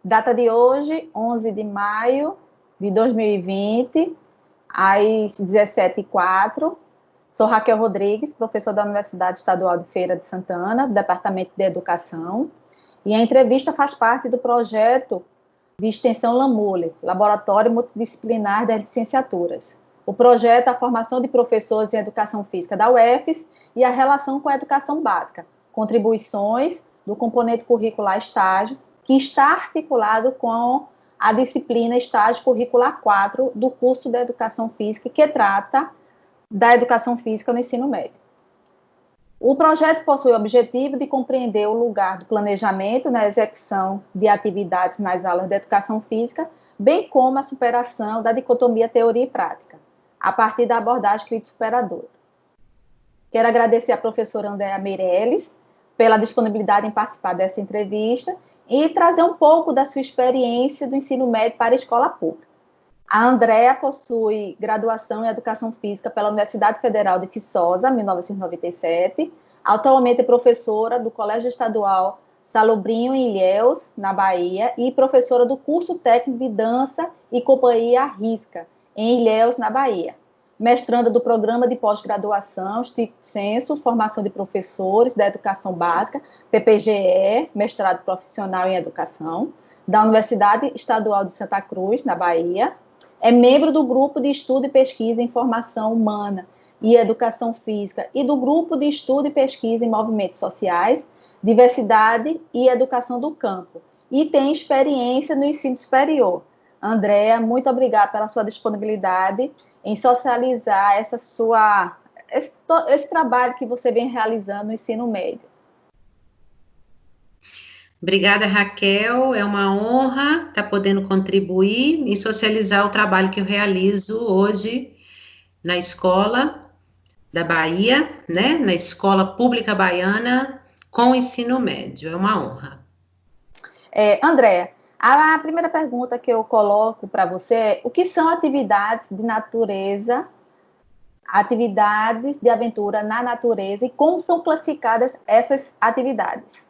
Data de hoje, 11 de maio de 2020, às 17h04. Sou Raquel Rodrigues, professora da Universidade Estadual de Feira de Santana, do Departamento de Educação, e a entrevista faz parte do projeto de extensão LAMULE, Laboratório Multidisciplinar das Licenciaturas. O projeto é a formação de professores em Educação Física da UFES e a relação com a educação básica, contribuições do componente curricular estágio, que está articulado com a disciplina estágio curricular 4 do curso de Educação Física, que trata da educação física no ensino médio. O projeto possui o objetivo de compreender o lugar do planejamento na execução de atividades nas aulas de educação física, bem como a superação da dicotomia teoria e prática, a partir da abordagem crítico-superadora. Quero agradecer à professora Andréa Meirelles pela disponibilidade em participar dessa entrevista e trazer um pouco da sua experiência do ensino médio para a escola pública. A Andréa possui graduação em Educação Física pela Universidade Federal de Viçosa, 1997. Atualmente é professora do Colégio Estadual Salobrinho, em Ilhéus, na Bahia, e professora do curso técnico de Dança e Companhia Risca, em Ilhéus, na Bahia. Mestranda do Programa de Pós-Graduação, Stricto Sensu, Formação de Professores da Educação Básica, PPGE, Mestrado Profissional em Educação, da Universidade Estadual de Santa Cruz, na Bahia. É membro do Grupo de Estudo e Pesquisa em Formação Humana e Educação Física e do Grupo de Estudo e Pesquisa em Movimentos Sociais, Diversidade e Educação do Campo. E tem experiência no ensino superior. Andréa, muito obrigada pela sua disponibilidade em socializar esse trabalho que você vem realizando no ensino médio. Obrigada, Raquel. É uma honra estar podendo contribuir e socializar o trabalho que eu realizo hoje na escola da Bahia, né? Na escola pública baiana com o ensino médio. É uma honra. Andréa, a primeira pergunta que eu coloco para você é: o que são atividades de natureza, atividades de aventura na natureza, e como são classificadas essas atividades?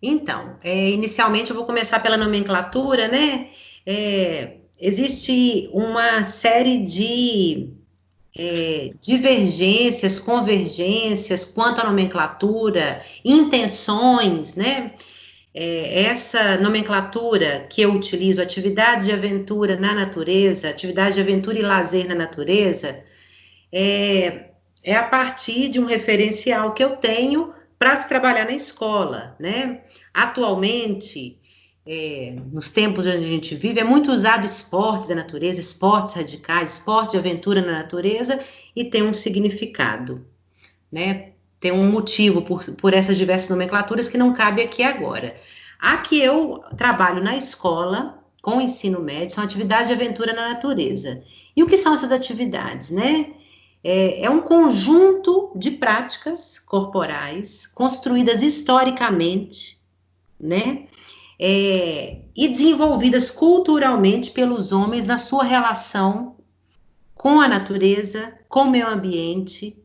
Então, inicialmente eu vou começar pela nomenclatura, né? Existe uma série de divergências, convergências quanto à nomenclatura, intenções, né? Essa nomenclatura que eu utilizo, atividade de aventura na natureza, atividade de aventura e lazer na natureza, é a partir de um referencial que eu tenho para se trabalhar na escola, né? Atualmente, nos tempos onde a gente vive, é muito usado esportes da natureza, esportes radicais, esporte de aventura na natureza, e tem um significado, né? Tem um motivo por essas diversas nomenclaturas que não cabe aqui agora. A que eu trabalho na escola, com o ensino médio, são atividades de aventura na natureza. E o que são essas atividades, né? É um conjunto de práticas corporais construídas historicamente, né? E desenvolvidas culturalmente pelos homens na sua relação com a natureza, com o meio ambiente,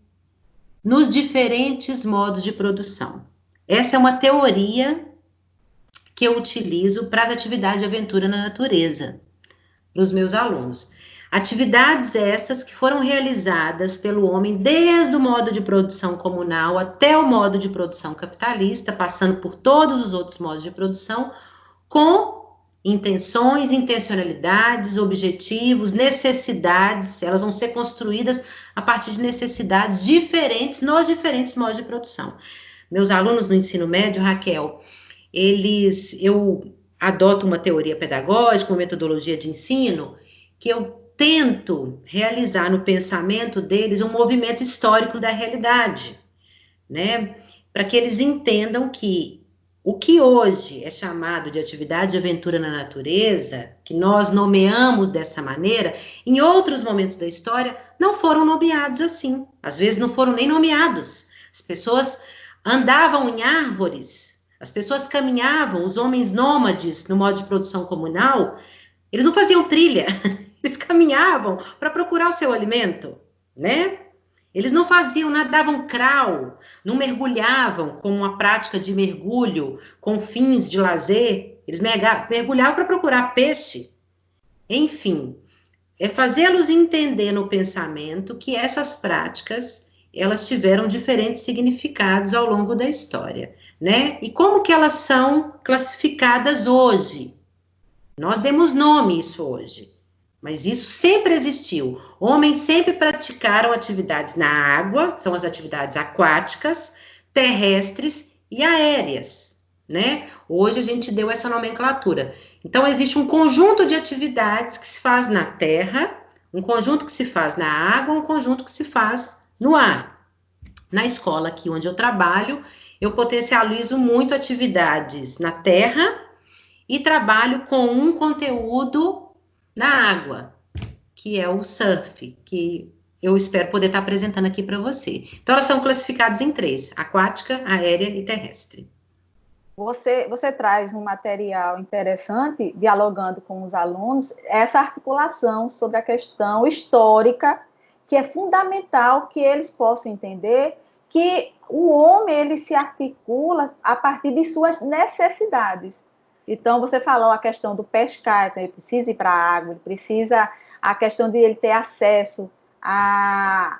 nos diferentes modos de produção. Essa é uma teoria que eu utilizo para as atividades de aventura na natureza, para os meus alunos. Atividades essas que foram realizadas pelo homem desde o modo de produção comunal até o modo de produção capitalista, passando por todos os outros modos de produção, com intenções, intencionalidades, objetivos, necessidades. Elas vão ser construídas a partir de necessidades diferentes nos diferentes modos de produção. Meus alunos no ensino médio, Raquel, eu adoto uma teoria pedagógica, uma metodologia de ensino, que eu tento realizar no pensamento deles um movimento histórico da realidade, né? Para que eles entendam que o que hoje é chamado de atividade de aventura na natureza, que nós nomeamos dessa maneira, em outros momentos da história não foram nomeados assim. Às vezes não foram nem nomeados. As pessoas andavam em árvores, as pessoas caminhavam, os homens nômades no modo de produção comunal, eles não faziam trilha. Eles caminhavam para procurar o seu alimento, né? Eles não nadavam crawl, não mergulhavam com uma prática de mergulho com fins de lazer. Eles mergulhavam para procurar peixe. Enfim, é fazê-los entender no pensamento que essas práticas, elas tiveram diferentes significados ao longo da história, né? E como que elas são classificadas hoje? Nós demos nome a isso hoje, mas isso sempre existiu. Homens sempre praticaram atividades na água, são as atividades aquáticas, terrestres e aéreas, né? Hoje a gente deu essa nomenclatura. Então, existe um conjunto de atividades que se faz na terra, um conjunto que se faz na água, um conjunto que se faz no ar. Na escola aqui onde eu trabalho, eu potencializo muito atividades na terra e trabalho com um conteúdo na água, que é o surf, que eu espero poder estar apresentando aqui para você. Então, elas são classificadas em 3, aquática, aérea e terrestre. Você traz um material interessante, dialogando com os alunos, essa articulação sobre a questão histórica, que é fundamental que eles possam entender que o homem ele se articula a partir de suas necessidades. Então, você falou a questão do pescar, então ele precisa ir para a água, ele precisa, a questão de ele ter acesso a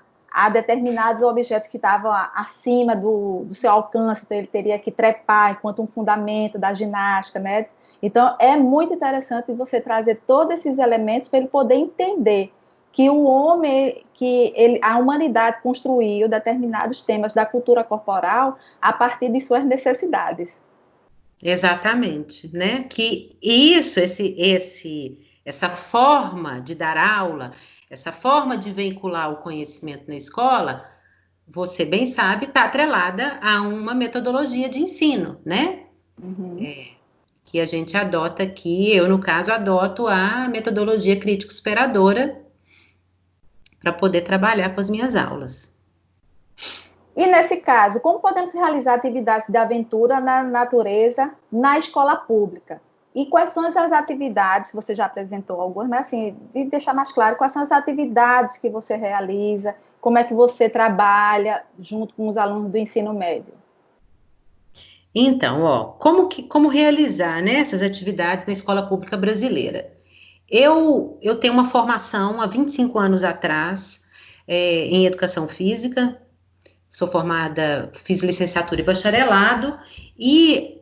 determinados objetos que estavam acima do seu alcance, então ele teria que trepar enquanto um fundamento da ginástica, né? Então, é muito interessante você trazer todos esses elementos para ele poder entender que o homem, a humanidade construiu determinados temas da cultura corporal a partir de suas necessidades. Exatamente, né? Que isso, essa forma de dar aula, essa forma de veicular o conhecimento na escola, você bem sabe, está atrelada a uma metodologia de ensino, né? Uhum. Que a gente adota aqui, eu, no caso, adoto a metodologia crítico-superadora para poder trabalhar com as minhas aulas. E nesse caso, como podemos realizar atividades de aventura na natureza na escola pública? E quais são as atividades, você já apresentou algumas, mas assim, de deixar mais claro, quais são as atividades que você realiza, como é que você trabalha junto com os alunos do ensino médio? Então, como realizar, né, essas atividades na escola pública brasileira? Eu tenho uma formação há 25 anos atrás em educação física, sou formada, fiz licenciatura e bacharelado, e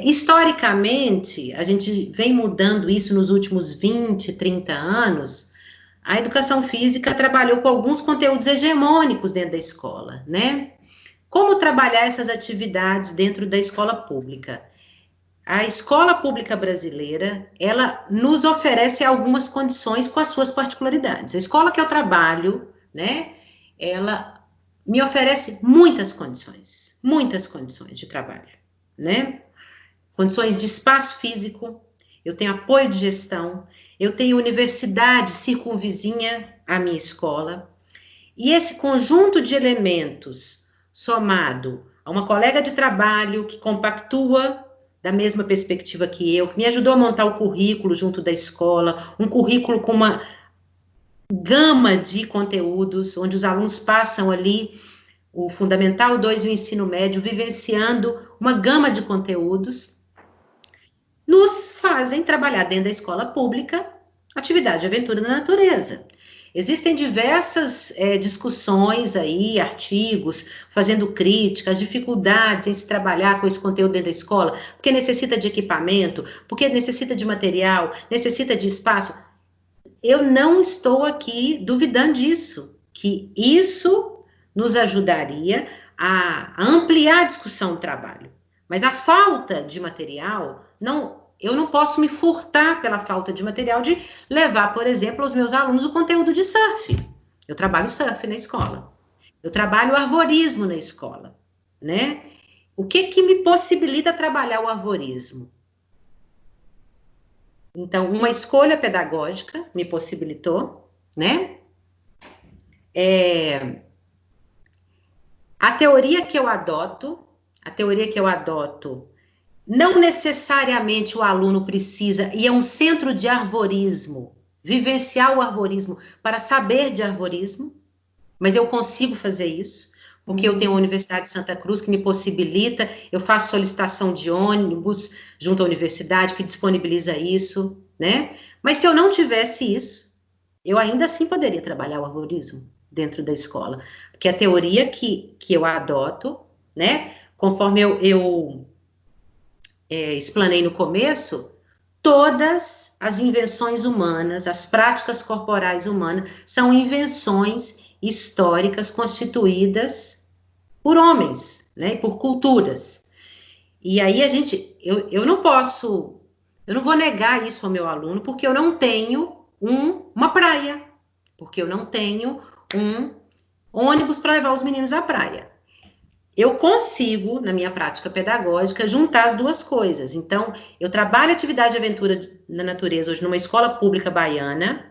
historicamente, a gente vem mudando isso nos últimos 20, 30 anos, a educação física trabalhou com alguns conteúdos hegemônicos dentro da escola, né? Como trabalhar essas atividades dentro da escola pública? A escola pública brasileira, ela nos oferece algumas condições com as suas particularidades. A escola que eu trabalho, né, ela me oferece muitas condições de trabalho, né? Condições de espaço físico, eu tenho apoio de gestão, eu tenho universidade circunvizinha à minha escola, e esse conjunto de elementos, somado a uma colega de trabalho que compactua da mesma perspectiva que eu, que me ajudou a montar o currículo junto da escola, um currículo com uma gama de conteúdos, onde os alunos passam ali o Fundamental 2 e o ensino médio, vivenciando uma gama de conteúdos, nos fazem trabalhar dentro da escola pública atividade de aventura na natureza. Existem diversas discussões aí, artigos, fazendo críticas, dificuldades em se trabalhar com esse conteúdo dentro da escola, porque necessita de equipamento, porque necessita de material, necessita de espaço. Eu não estou aqui duvidando disso, que isso nos ajudaria a ampliar a discussão do trabalho. Mas a falta de material, eu não posso me furtar pela falta de material de levar, por exemplo, aos meus alunos o conteúdo de surf. Eu trabalho surf na escola. Eu trabalho arvorismo na escola, né? O que me possibilita trabalhar o arvorismo? Então, uma escolha pedagógica me possibilitou, né? A teoria que eu adoto, não necessariamente o aluno precisa ir a um centro de arvorismo, vivenciar o arvorismo para saber de arvorismo, mas eu consigo fazer isso, porque eu tenho a Universidade de Santa Cruz que me possibilita, eu faço solicitação de ônibus junto à universidade que disponibiliza isso, né? Mas se eu não tivesse isso, eu ainda assim poderia trabalhar o arborismo dentro da escola, porque a teoria que eu adoto, né? Conforme eu explanei no começo, todas as invenções humanas, as práticas corporais humanas, são invenções históricas constituídas por homens, né, por culturas. E aí eu não posso, eu não vou negar isso ao meu aluno, porque eu não tenho uma praia, porque eu não tenho um ônibus para levar os meninos à praia. Eu consigo, na minha prática pedagógica, juntar as duas coisas. Então, eu trabalho atividade de aventura na natureza hoje numa escola pública baiana,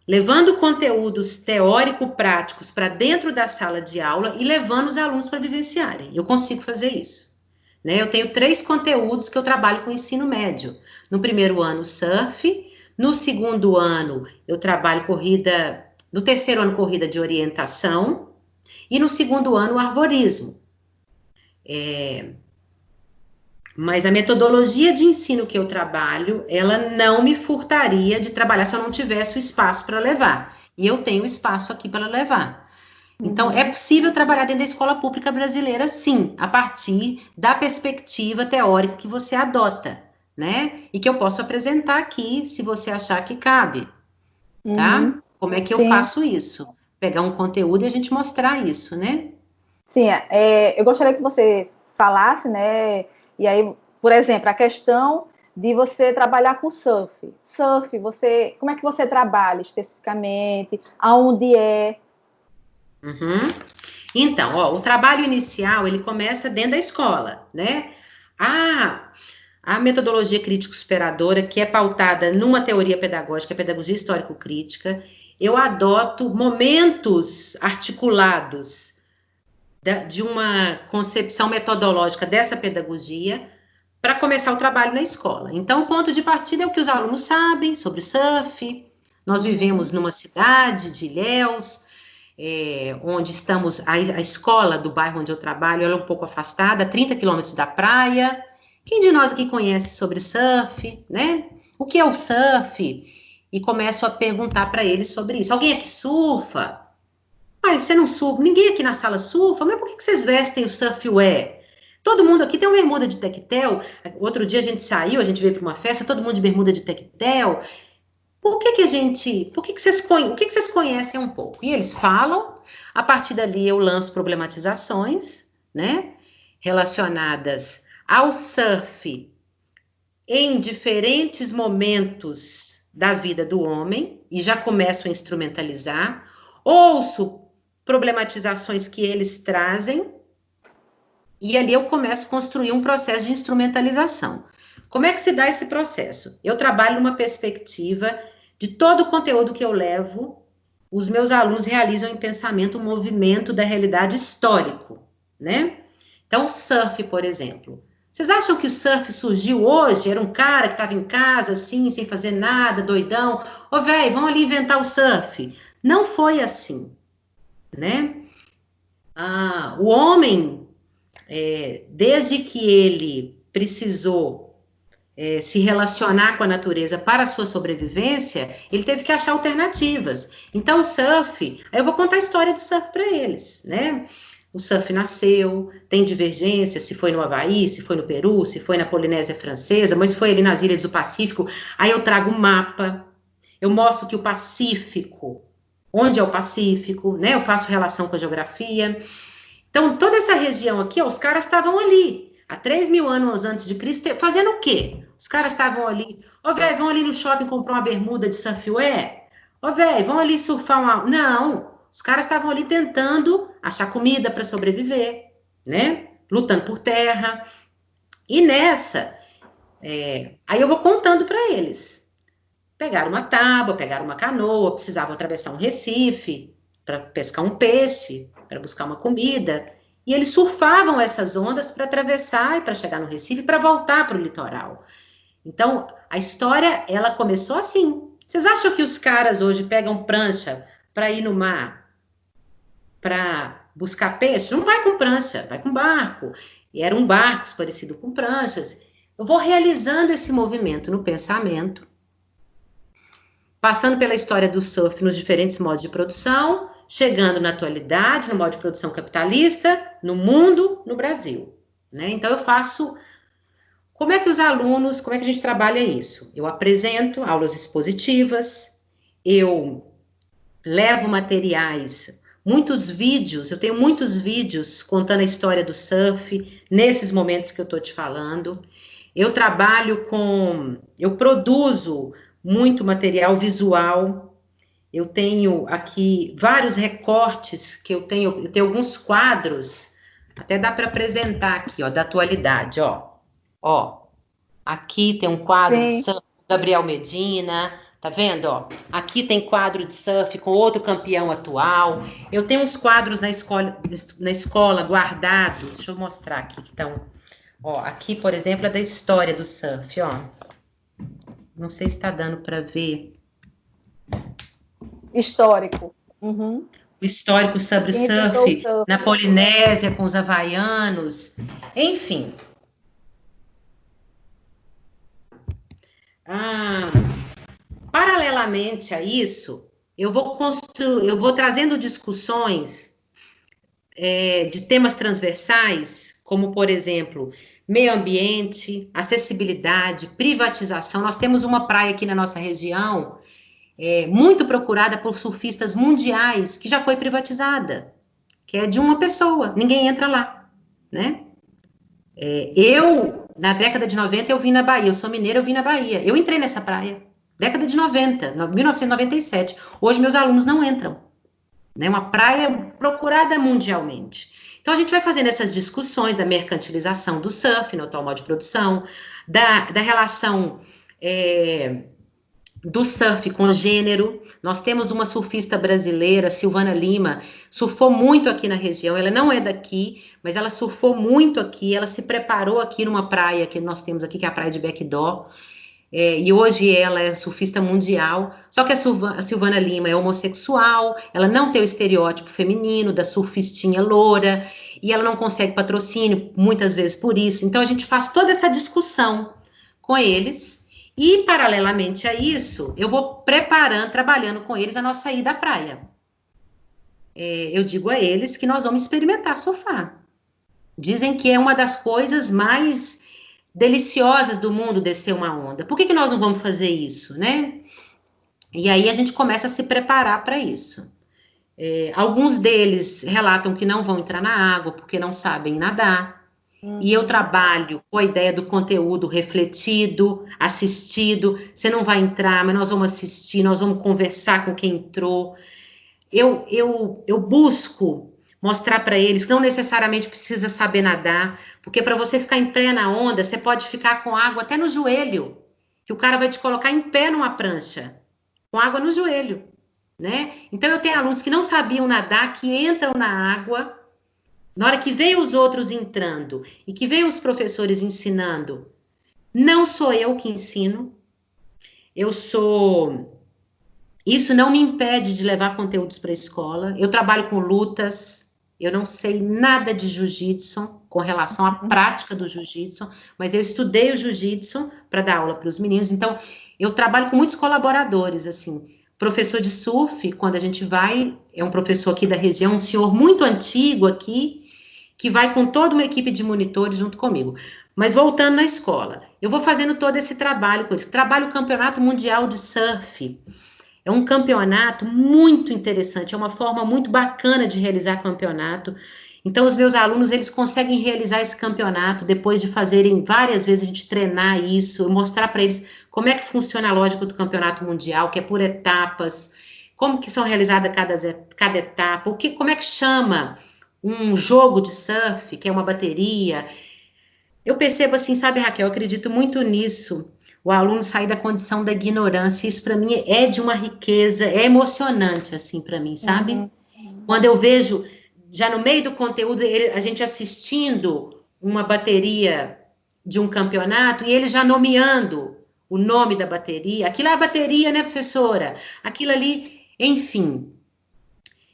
levando conteúdos teórico-práticos para dentro da sala de aula e levando os alunos para vivenciarem. Eu consigo fazer isso. Né? Eu tenho 3 conteúdos que eu trabalho com ensino médio. No primeiro ano, surf. No segundo ano, eu trabalho corrida... No terceiro ano, corrida de orientação. E no segundo ano, o arborismo. Mas a metodologia de ensino que eu trabalho, ela não me furtaria de trabalhar se eu não tivesse o espaço para levar. E eu tenho espaço aqui para levar. Então, é possível trabalhar dentro da escola pública brasileira, sim, a partir da perspectiva teórica que você adota, né? E que eu posso apresentar aqui, se você achar que cabe, tá? Como é que eu faço isso? Pegar um conteúdo e a gente mostrar isso, né? Sim, eu gostaria que você falasse, né? E aí, por exemplo, a questão de você trabalhar com surf. Surf, como é que você trabalha especificamente? Aonde é? Então, ó, o trabalho inicial, ele começa dentro da escola, né? A metodologia crítico-superadora, que é pautada numa teoria pedagógica, a pedagogia histórico-crítica, eu adoto momentos articulados de uma concepção metodológica dessa pedagogia para começar o trabalho na escola. Então, o ponto de partida é o que os alunos sabem sobre surf. Nós vivemos numa cidade de Ilhéus, onde estamos, a escola do bairro onde eu trabalho, ela é um pouco afastada, 30 quilômetros da praia. Quem de nós aqui conhece sobre surf, né? O que é o surf? E começo a perguntar para eles sobre isso. Alguém aqui surfa? Você não surfa? Ninguém aqui na sala surfa? Mas por que vocês vestem o surfwear? Todo mundo aqui tem uma bermuda de tectel. Outro dia a gente saiu, a gente veio para uma festa, todo mundo de bermuda de tectel. O que vocês conhecem um pouco? E eles falam, a partir dali eu lanço problematizações, né, relacionadas ao surf em diferentes momentos da vida do homem, e já começo a instrumentalizar, ouço problematizações que eles trazem, e ali eu começo a construir um processo de instrumentalização. Como é que se dá esse processo? Eu trabalho numa perspectiva de todo o conteúdo que eu levo, os meus alunos realizam em pensamento um movimento da realidade histórico, né? Então, surf, por exemplo. Vocês acham que o surf surgiu hoje? Era um cara que estava em casa, assim, sem fazer nada, doidão. Ô, velho, vamos ali inventar o surf. Não foi assim, né? O homem, desde que ele precisou se relacionar com a natureza para a sua sobrevivência, ele teve que achar alternativas. Então, o surf, eu vou contar a história do surf para eles, né? O surf nasceu, tem divergência, se foi no Havaí, se foi no Peru, se foi na Polinésia Francesa, mas foi ali nas ilhas do Pacífico. Aí eu trago um mapa, eu mostro que o Pacífico, onde é o Pacífico, né? Eu faço relação com a geografia. Então, toda essa região aqui, os caras estavam ali, há 3.000 anos antes de Cristo, fazendo o quê? Os caras estavam ali, velho, vão ali no shopping comprar uma bermuda de surfwear? Velho, vão ali surfar uma... Não, os caras estavam ali tentando achar comida para sobreviver, né? Lutando por terra. E nessa, aí eu vou contando para eles. Pegaram uma tábua, pegaram uma canoa, precisavam atravessar um recife para pescar um peixe, para buscar uma comida. E eles surfavam essas ondas para atravessar e para chegar no Recife e para voltar para o litoral. Então, a história, ela começou assim. Vocês acham que os caras hoje pegam prancha para ir no mar, para buscar peixe, não vai com prancha, vai com barco. E eram barcos parecidos com pranchas. Eu vou realizando esse movimento no pensamento, passando pela história do surf nos diferentes modos de produção, chegando na atualidade, no modo de produção capitalista, no mundo, no Brasil, né? Então eu faço... Como é que os alunos, como é que a gente trabalha isso? Eu apresento aulas expositivas, eu levo materiais, muitos vídeos, eu tenho muitos vídeos contando a história do surf, nesses momentos que eu estou te falando. Eu trabalho eu produzo muito material visual. Eu tenho aqui vários recortes que eu tenho alguns quadros, até dá para apresentar aqui, ó, da atualidade, ó. Ó, aqui tem um quadro de surf do Gabriel Medina, tá vendo, ó? Aqui tem quadro de surf com outro campeão atual. Eu tenho uns quadros na escola guardados, deixa eu mostrar aqui que estão. Ó, aqui, por exemplo, é da história do surf, ó. Não sei se está dando para ver. Histórico. Uhum. O histórico sobre o surf na Polinésia, com os havaianos, enfim. Paralelamente a isso, eu vou trazendo discussões de temas transversais, como, por exemplo, meio ambiente, acessibilidade, privatização. Nós temos uma praia aqui na nossa região, muito procurada por surfistas mundiais, que já foi privatizada, que é de uma pessoa, ninguém entra lá, né? Na década de 90, eu vim na Bahia, eu sou mineira, eu vim na Bahia, eu entrei nessa praia, década de 90, 1997, hoje meus alunos não entram, né? Uma praia procurada mundialmente. Então, a gente vai fazendo essas discussões da mercantilização do surf, no atual modo de produção, da relação do surf com gênero. Nós temos uma surfista brasileira, Silvana Lima, surfou muito aqui na região, ela não é daqui, mas ela surfou muito aqui, ela se preparou aqui numa praia que nós temos aqui, que é a praia de Bequidó, e hoje ela é surfista mundial, só que a Silvana Lima é homossexual, ela não tem o estereótipo feminino da surfistinha loura, e ela não consegue patrocínio, muitas vezes por isso. Então, a gente faz toda essa discussão com eles, e, paralelamente a isso, eu vou preparando, trabalhando com eles a nossa ida à praia. Eu digo a eles que nós vamos experimentar surfar. Dizem que é uma das coisas mais deliciosas do mundo descer uma onda. Por que nós não vamos fazer isso, né? E aí a gente começa a se preparar para isso. Alguns deles relatam que não vão entrar na água porque não sabem nadar. E eu trabalho com a ideia do conteúdo refletido, assistido. Você não vai entrar, mas nós vamos assistir, nós vamos conversar com quem entrou. Eu busco mostrar para eles que não necessariamente precisa saber nadar, porque para você ficar em pé na onda, você pode ficar com água até no joelho, que o cara vai te colocar em pé numa prancha, com água no joelho, né? Então, eu tenho alunos que não sabiam nadar, que entram na água, na hora que veio os outros entrando, e que veio os professores ensinando, não sou eu que ensino, isso não me impede de levar conteúdos para a escola, eu trabalho com lutas, eu não sei nada de jiu-jitsu com relação à prática do jiu-jitsu, mas eu estudei o jiu-jitsu para dar aula para os meninos, então eu trabalho com muitos colaboradores, assim, professor de surf, quando a gente vai, é um professor aqui da região, um senhor muito antigo aqui, que vai com toda uma equipe de monitores junto comigo. Mas voltando na escola, eu vou fazendo todo esse trabalho com eles. Trabalho o Campeonato Mundial de Surf. É um campeonato muito interessante, é uma forma muito bacana de realizar campeonato. Então, os meus alunos, eles conseguem realizar esse campeonato depois de fazerem várias vezes, a gente treinar isso, mostrar para eles como é que funciona a lógica do campeonato mundial, que é por etapas, como que são realizadas cada etapa, como é que chama um jogo de surf, que é uma bateria. Eu percebo assim, sabe, Raquel, eu acredito muito nisso, o aluno sair da condição da ignorância, isso para mim é de uma riqueza, é emocionante, assim, para mim, sabe? Quando eu vejo, já no meio do conteúdo, a gente assistindo uma bateria de um campeonato, e ele já nomeando o nome da bateria, aquilo é a bateria, né, professora? Aquilo ali, enfim.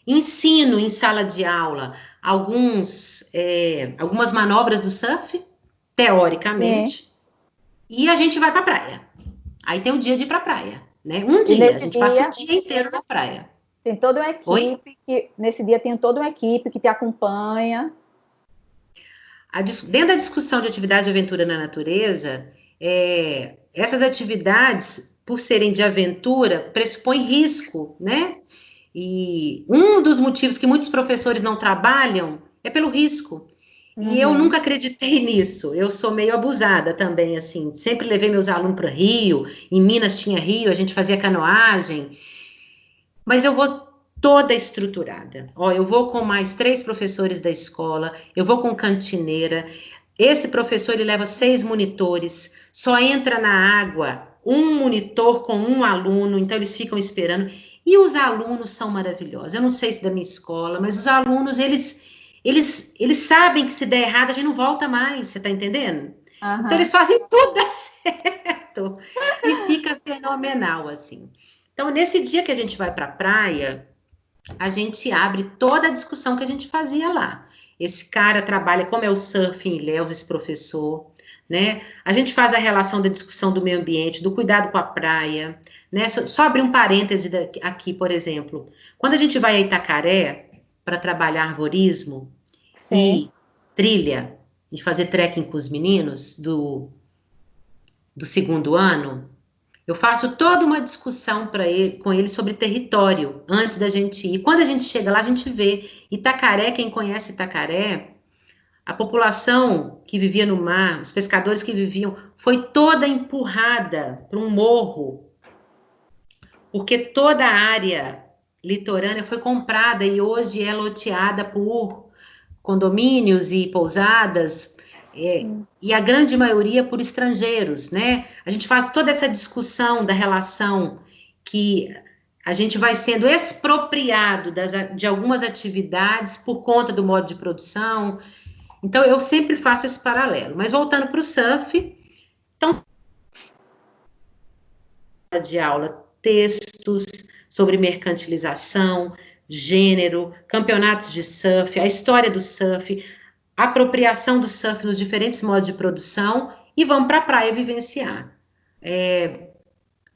ensino em sala de aula algumas manobras do surf, teoricamente, e a gente vai para a praia. Aí tem o dia de ir para a praia, né? Um dia, a gente passa o dia inteiro na praia. Tem toda uma equipe nesse dia tem toda uma equipe que te acompanha. Dentro da discussão de atividade de aventura na natureza, essas atividades, por serem de aventura, pressupõem risco, né? E um dos motivos que muitos professores não trabalham é pelo risco. E eu nunca acreditei nisso. Eu sou meio abusada também, assim. Sempre levei meus alunos para Rio. Em Minas tinha rio, a gente fazia canoagem. Mas eu vou toda estruturada. Ó, eu vou com mais 3 professores da escola, eu vou com cantineira. Esse professor, ele leva 6 monitores, só entra na água um monitor com um aluno, então eles ficam esperando. E os alunos são maravilhosos. Eu não sei se da minha escola, mas os alunos, eles sabem que se der errado, a gente não volta mais, você tá entendendo? Então eles fazem tudo dar certo. E fica fenomenal, assim. Então, nesse dia que a gente vai para a praia, a gente abre toda a discussão que a gente fazia lá. Esse cara trabalha, como é o surf em Ilhéus, esse professor, né? A gente faz a relação da discussão do meio ambiente, do cuidado com a praia, né? Só abrir um parêntese aqui, por exemplo. Quando a gente vai a Itacaré para trabalhar arvorismo e trilha, e fazer trekking com os meninos do 2º ano, eu faço toda uma discussão com ele sobre território antes da gente ir. Quando a gente chega lá, a gente vê Itacaré, quem conhece Itacaré, a população que vivia no mar, os pescadores que viviam, foi toda empurrada para um morro, porque toda a área litorânea foi comprada e hoje é loteada por condomínios e pousadas, e a grande maioria por estrangeiros, né? A gente faz toda essa discussão da relação que a gente vai sendo expropriado de algumas atividades por conta do modo de produção. Então, eu sempre faço esse paralelo. Mas voltando para o surf, então, de aula, textos sobre mercantilização, gênero, campeonatos de surf, a história do surf, apropriação do surf nos diferentes modos de produção e vamos para a praia vivenciar.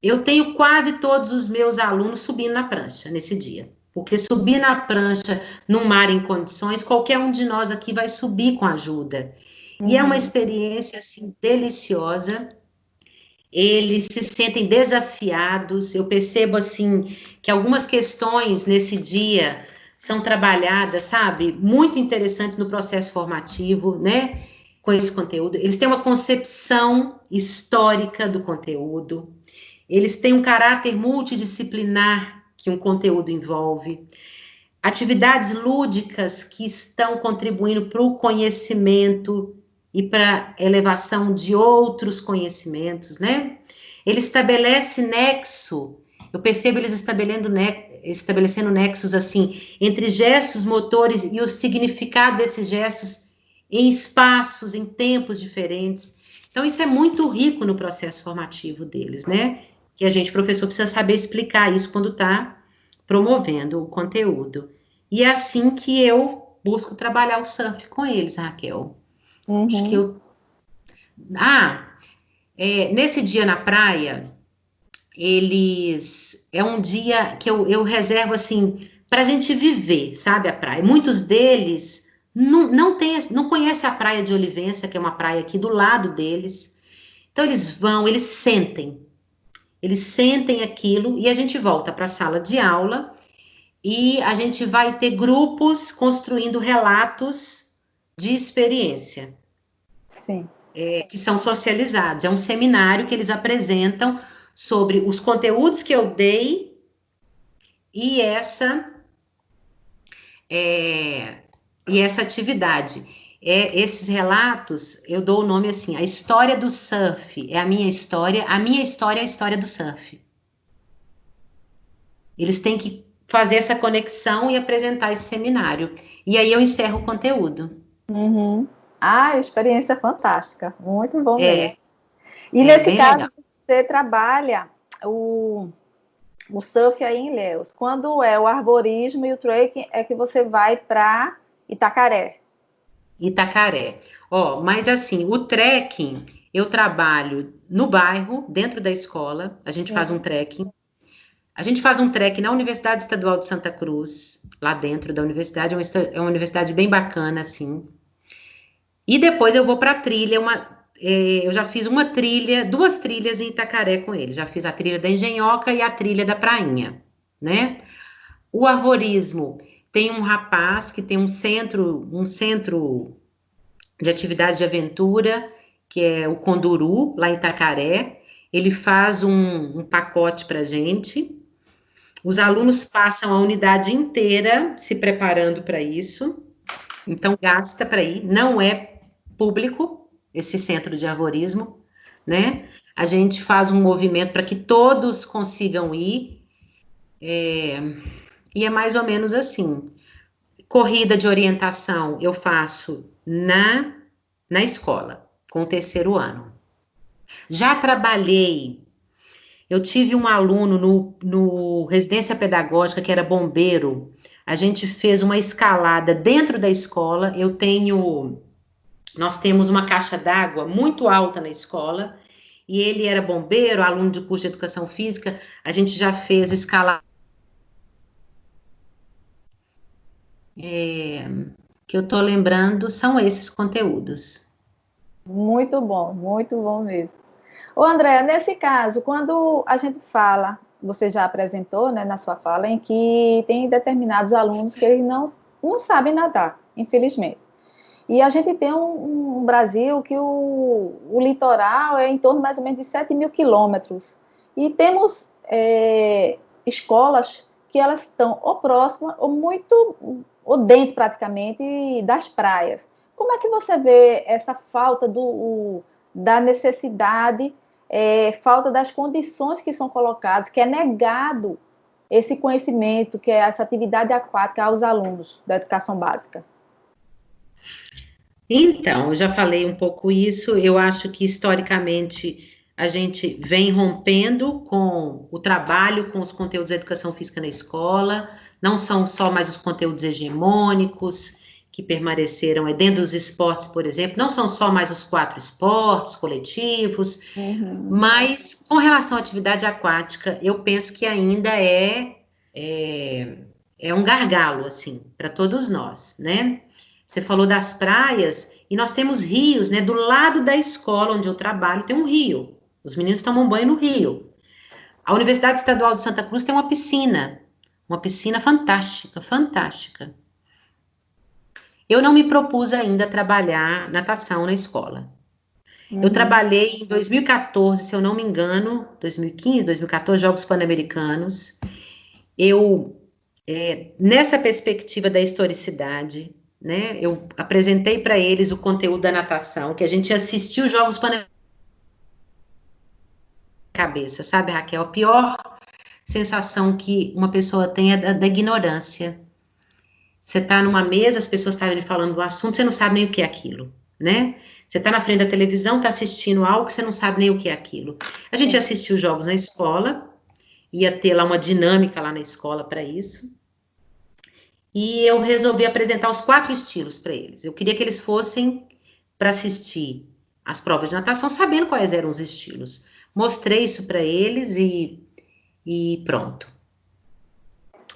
Eu tenho quase todos os meus alunos subindo na prancha nesse dia, porque subir na prancha num mar em condições, qualquer um de nós aqui vai subir com ajuda. E é uma experiência assim deliciosa. Eles se sentem desafiados. Eu percebo assim que algumas questões nesse dia são trabalhadas, sabe, muito interessantes no processo formativo, né, com esse conteúdo. Eles têm uma concepção histórica do conteúdo, eles têm um caráter multidisciplinar que um conteúdo envolve, atividades lúdicas que estão contribuindo para o conhecimento e para a elevação de outros conhecimentos, né? Ele estabelece nexo, eu percebo eles estabelecendo nexos assim, entre gestos motores e o significado desses gestos em espaços, em tempos diferentes. Então, isso é muito rico no processo formativo deles, né? Que a gente, professor, precisa saber explicar isso quando está promovendo o conteúdo. E é assim que eu busco trabalhar o surf com eles, Raquel. Acho que eu... nesse dia na praia, é um dia que eu reservo assim para a gente viver, sabe, a praia. Muitos deles não conhecem a praia de Olivença, que é uma praia aqui do lado deles. Então eles vão, eles sentem aquilo e a gente volta para a sala de aula e a gente vai ter grupos construindo relatos de experiência. Sim. Que são socializados. É um seminário que eles apresentam sobre os conteúdos que eu dei e essa atividade. Esses relatos, eu dou o nome assim, a história do surf é a minha história é a história do surf. Eles têm que fazer essa conexão e apresentar esse seminário. E aí eu encerro o conteúdo. Experiência fantástica, muito bom mesmo. E nesse caso, legal. Você trabalha O surf aí em Ilhéus. Quando é o arborismo e o trekking é que você vai para Itacaré. Itacaré. Ó, mas assim, o trekking, eu trabalho no bairro, dentro da escola, a gente faz um Sim. trekking. A gente faz um trekking na Universidade Estadual de Santa Cruz, lá dentro da universidade, é uma universidade bem bacana, assim. E depois eu vou para a trilha, eu já fiz uma trilha, duas trilhas em Itacaré com eles. Já fiz a trilha da Engenhoca e a trilha da Prainha, né? O arvorismo tem um rapaz que tem um centro de atividade de aventura, que é o Conduru, lá em Itacaré. Ele faz um pacote para gente. Os alunos passam a unidade inteira se preparando para isso. Então, gasta para ir. Não é público esse centro de arvorismo, né? A gente faz um movimento para que todos consigam ir. E é mais ou menos assim. Corrida de orientação eu faço na escola, com o terceiro ano. Já trabalhei, eu tive um aluno no residência pedagógica que era bombeiro. A gente fez uma escalada dentro da escola. Nós temos uma caixa d'água muito alta na escola e ele era bombeiro, aluno de curso de educação física. A gente já fez escalada. Que eu estou lembrando são esses conteúdos. Muito bom mesmo. Ô, André, nesse caso, quando a gente fala, você já apresentou, né, na sua fala, em que tem determinados alunos que eles não sabem nadar, infelizmente. E a gente tem um Brasil que o litoral é em torno mais ou menos de 7.000 quilômetros. E temos escolas que elas estão ou próximas ou muito, ou dentro praticamente das praias. Como é que você vê essa falta da necessidade, falta das condições que são colocadas, que é negado esse conhecimento, que é essa atividade aquática aos alunos da educação básica? Então, eu já falei um pouco isso. Eu acho que historicamente a gente vem rompendo com o trabalho com os conteúdos da educação física na escola. Não são só mais os conteúdos hegemônicos que permaneceram dentro dos esportes, por exemplo. Não são só mais os 4 esportes coletivos, mas com relação à atividade aquática, eu penso que ainda é um gargalo, assim, para todos nós, né? Você falou das praias, e nós temos rios, né? Do lado da escola onde eu trabalho tem um rio. Os meninos tomam banho no rio. A Universidade Estadual de Santa Cruz tem uma piscina fantástica, fantástica. Eu não me propus ainda trabalhar natação na escola. Eu trabalhei em 2014, se eu não me engano, 2015, 2014, Jogos Pan-Americanos. Nessa perspectiva da historicidade, né, eu apresentei para eles o conteúdo da natação, que a gente assistiu os Jogos Pan-Americanos. Cabeça, sabe, Raquel? A pior sensação que uma pessoa tem é da ignorância. Você está numa mesa, as pessoas estão ali falando do assunto, você não sabe nem o que é aquilo, né? Você está na frente da televisão, está assistindo algo que você não sabe nem o que é aquilo. A gente assistiu os jogos na escola, ia ter lá uma dinâmica lá na escola para isso. E eu resolvi apresentar os 4 estilos para eles. Eu queria que eles fossem para assistir as provas de natação, sabendo quais eram os estilos. Mostrei isso para eles e pronto.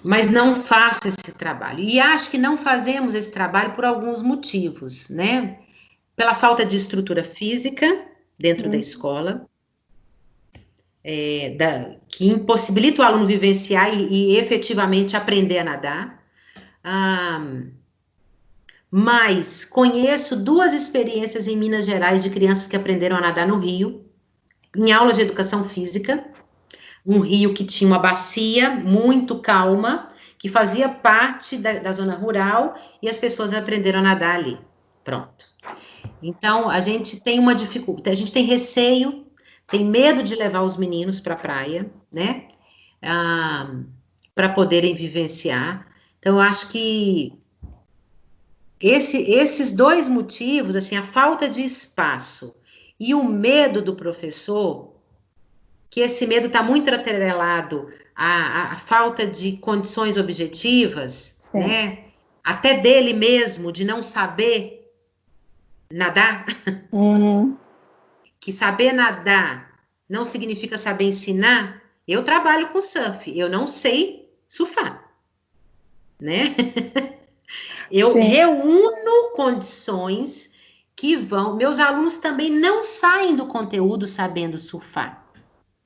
Mas não faço esse trabalho. E acho que não fazemos esse trabalho por alguns motivos, né? Pela falta de estrutura física dentro da escola, que impossibilita o aluno vivenciar e efetivamente aprender a nadar. Mas conheço 2 experiências em Minas Gerais de crianças que aprenderam a nadar no rio, em aulas de educação física. Um rio que tinha uma bacia muito calma, que fazia parte da zona rural, e as pessoas aprenderam a nadar ali. Pronto. Então, a gente tem uma dificuldade, a gente tem receio, tem medo de levar os meninos para a praia, né? Para poderem vivenciar. Então, eu acho que esses 2 motivos, assim, a falta de espaço e o medo do professor, que esse medo está muito atrelado à falta de condições objetivas, Sim. né? Até dele mesmo, de não saber nadar, que saber nadar não significa saber ensinar. Eu trabalho com surf, eu não sei surfar, né? Eu reúno condições que vão... Meus alunos também não saem do conteúdo sabendo surfar.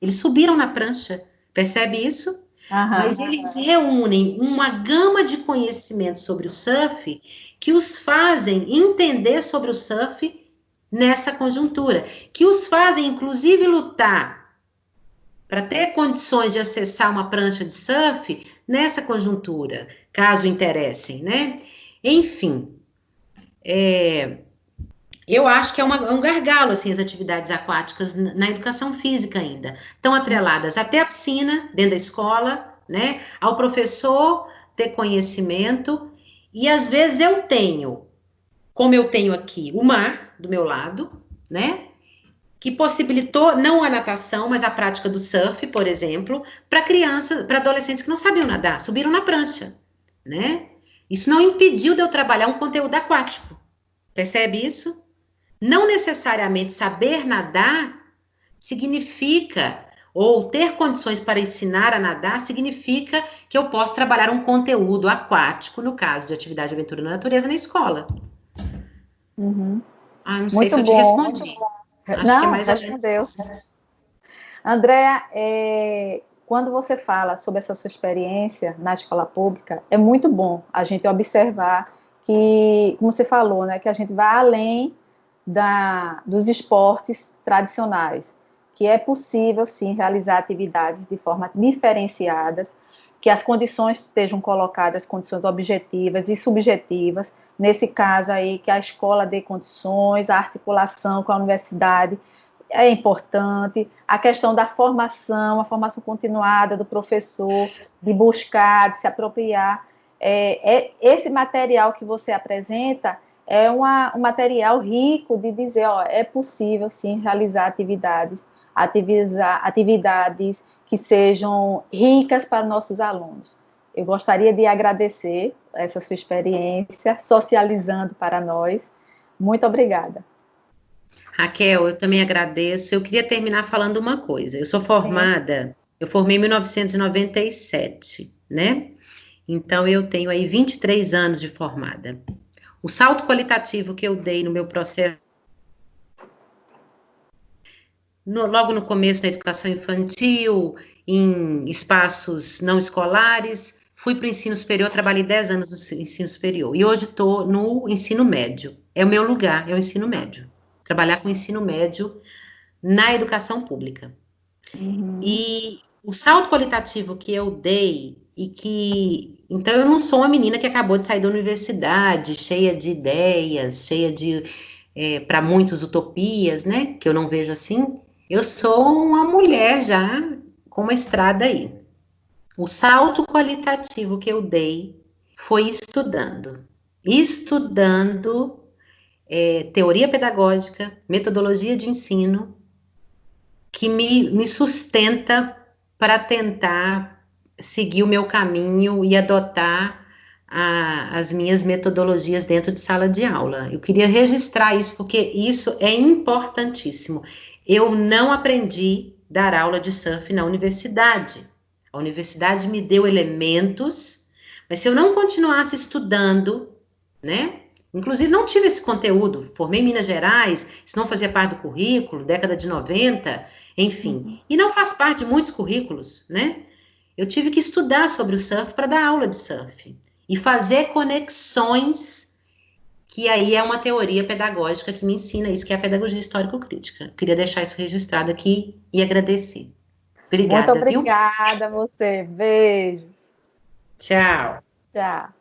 Eles subiram na prancha, percebe isso? Mas eles reúnem uma gama de conhecimentos sobre o surf que os fazem entender sobre o surf nessa conjuntura, que os fazem, inclusive, lutar para ter condições de acessar uma prancha de surf nessa conjuntura, caso interessem, né? Enfim, eu acho que é um gargalo, assim, as atividades aquáticas na educação física ainda. Estão atreladas até a piscina, dentro da escola, né? Ao professor ter conhecimento. E, às vezes, eu tenho, como eu tenho aqui, o mar do meu lado, né? Que possibilitou, não a natação, mas a prática do surf, por exemplo, para crianças, para adolescentes que não sabiam nadar, subiram na prancha, né? Isso não impediu de eu trabalhar um conteúdo aquático. Percebe isso? Não necessariamente saber nadar significa, ou ter condições para ensinar a nadar, significa que eu posso trabalhar um conteúdo aquático, no caso de atividade de aventura na natureza, na escola. Não sei se eu te respondi. Acho que é mais respondeu. Andréa, quando você fala sobre essa sua experiência na escola pública, é muito bom a gente observar que, como você falou, né, que a gente vai além dos esportes tradicionais, que é possível, sim, realizar atividades de forma diferenciadas, que as condições estejam colocadas, condições objetivas e subjetivas, nesse caso aí, que a escola dê condições, a articulação com a universidade é importante, a questão da formação, a formação continuada do professor, de buscar, de se apropriar. Esse material que você apresenta é um material rico de dizer, ó, é possível, sim, realizar atividades que sejam ricas para nossos alunos. Eu gostaria de agradecer essa sua experiência, socializando para nós. Muito obrigada. Raquel, eu também agradeço. Eu queria terminar falando uma coisa. Eu sou formada, eu formei em 1997, né? Então, eu tenho aí 23 anos de formada. O salto qualitativo que eu dei no meu processo, logo no começo da educação infantil, em espaços não escolares, fui para o ensino superior, trabalhei 10 anos no ensino superior. E hoje estou no ensino médio. É o meu lugar, é o ensino médio. Trabalhar com o ensino médio na educação pública. E o salto qualitativo que eu dei, então eu não sou uma menina que acabou de sair da universidade, cheia de ideias, cheia de, para muitos, utopias, né, que eu não vejo assim. Eu sou uma mulher já com uma estrada aí. O salto qualitativo que eu dei foi estudando teoria pedagógica, metodologia de ensino, que me sustenta para tentar seguir o meu caminho e adotar as minhas metodologias dentro de sala de aula. Eu queria registrar isso, porque isso é importantíssimo. Eu não aprendi a dar aula de surf na universidade. A universidade me deu elementos, mas se eu não continuasse estudando, né? Inclusive, não tive esse conteúdo. Formei em Minas Gerais, isso não fazia parte do currículo, década de 90, enfim. E não faz parte de muitos currículos, né? Eu tive que estudar sobre o surf para dar aula de surf. E fazer conexões, que aí é uma teoria pedagógica que me ensina isso, que é a pedagogia histórico-crítica. Queria deixar isso registrado aqui e agradecer. Obrigada, muito obrigada, viu? A você. Beijos. Tchau. Tchau.